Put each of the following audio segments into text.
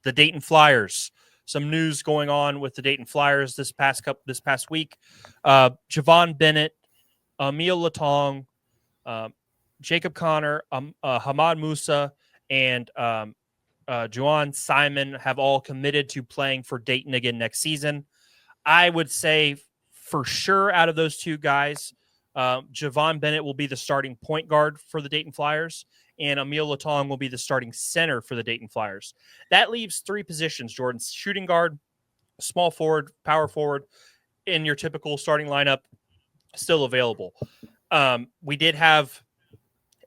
the Dayton Flyers. Some news going on with the Dayton Flyers this past week. Javon Bennett, Emil Latong, Jacob Connor, Hamad Musa, and Juwan Simon have all committed to playing for Dayton again next season. I would say for sure out of those two guys, Javon Bennett will be the starting point guard for the Dayton Flyers, and Emil Latong will be the starting center for the Dayton Flyers. That leaves three positions, Jordan: shooting guard, small forward, power forward, in your typical starting lineup, still available. We did have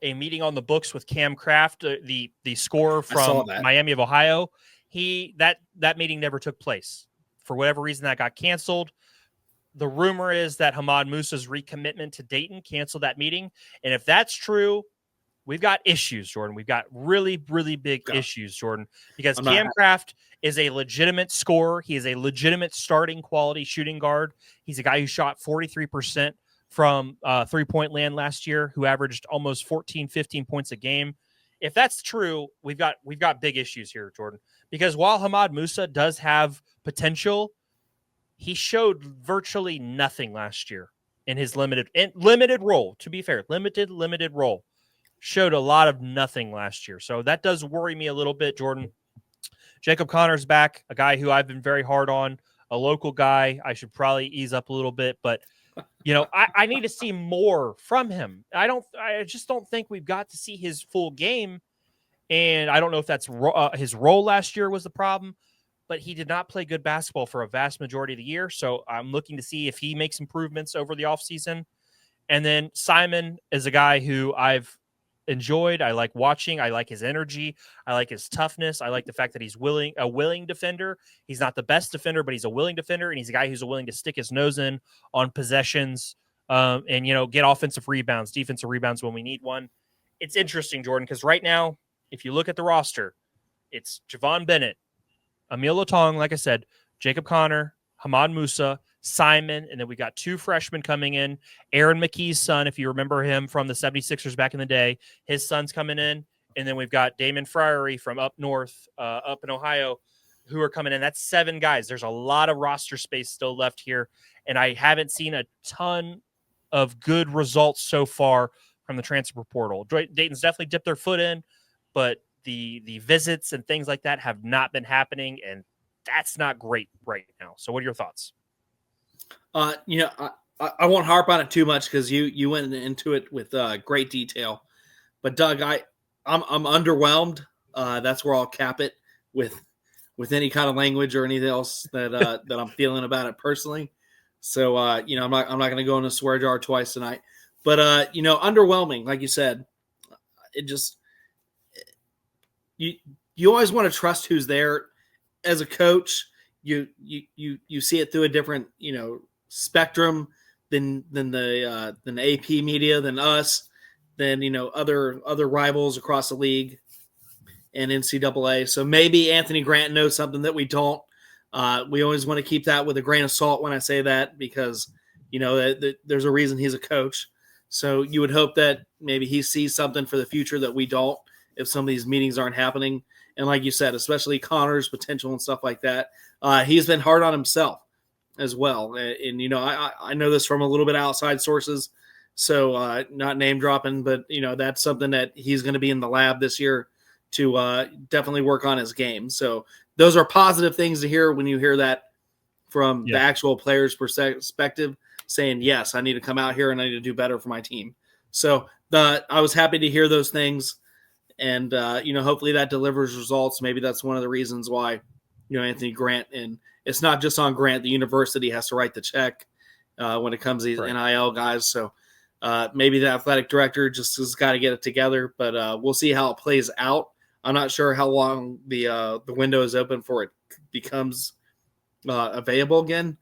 a meeting on the books with Cam Kraft, the scorer from Miami of Ohio. That meeting never took place. For whatever reason, that got canceled. The rumor is that Hamad Musa's recommitment to Dayton canceled that meeting. And if that's true, we've got issues, Jordan. We've got really, really big issues, Jordan, because Cam Kraft is a legitimate scorer. He is a legitimate starting quality shooting guard. He's a guy who shot 43% from three-point land last year, who averaged almost 14, 15 points a game. If that's true, we've got big issues here, Jordan, because while Hamad Musa does have potential, he showed virtually nothing last year in his limited role. To be fair, limited role. Showed a lot of nothing last year. So that does worry me a little bit, Jordan. Jacob Connor's back, a guy who I've been very hard on, a local guy. I should probably ease up a little bit, but I need to see more from him. I just don't think we've got to see his full game. And I don't know if that's his role last year was the problem, but he did not play good basketball for a vast majority of the year. So I'm looking to see if he makes improvements over the offseason. And then Simon is a guy who I've enjoyed. I like watching. I like his energy. I like his toughness. I like the fact that he's a willing defender. He's not the best defender, but he's a willing defender. And he's a guy who's willing to stick his nose in on possessions and get offensive rebounds, defensive rebounds when we need one. It's interesting, Jordan, because right now, if you look at the roster, it's Javon Bennett, Emil Latong, like I said, Jacob Connor, Hamad Musa, Simon, and then we got two freshmen coming in. Aaron McKee's son, if you remember him from the 76ers back in the day, his son's coming in. And then we've got Damon Fryery from up north, up in Ohio, who are coming in. That's 7 guys. There's a lot of roster space still left here, and I haven't seen a ton of good results so far from the transfer portal. Dayton's definitely dipped their foot in, but the visits and things like that have not been happening, and that's not great right now. So what are your thoughts? I won't harp on it too much because you went into it with great detail. But Doug, I'm underwhelmed. That's where I'll cap it with any kind of language or anything else that that I'm feeling about it personally. So I'm not going to go in a swear jar twice tonight. But underwhelming, like you said. It just you always want to trust who's there as a coach. You see it through a different spectrum than the AP media, than us, than other rivals across the league and NCAA. So maybe Anthony Grant knows something that we don't. We always want to keep that with a grain of salt when I say that, because there's a reason he's a coach. So you would hope that maybe he sees something for the future that we don't, if some of these meetings aren't happening. And like you said, especially Connor's potential and stuff like that, he's been hard on himself as well. And I know this from a little bit outside sources, so not name dropping, but that's something that he's going to be in the lab this year to definitely work on his game. So those are positive things to hear when you hear that from the actual player's perspective, saying, yes, I need to come out here and I need to do better for my team. So I was happy to hear those things. And, hopefully that delivers results. Maybe that's one of the reasons why, Anthony Grant, and it's not just on Grant, the university has to write the check when it comes to these NIL guys. So maybe the athletic director just has got to get it together, but we'll see how it plays out. I'm not sure how long the window is open for it becomes available again.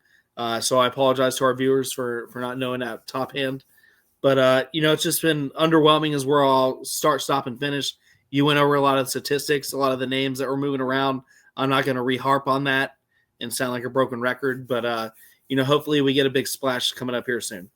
So I apologize to our viewers for not knowing that top hand. But, it's just been underwhelming as we're all start, stop, and finish. You went over a lot of statistics, a lot of the names that were moving around. I'm not going to re-harp on that and sound like a broken record. But, hopefully we get a big splash coming up here soon.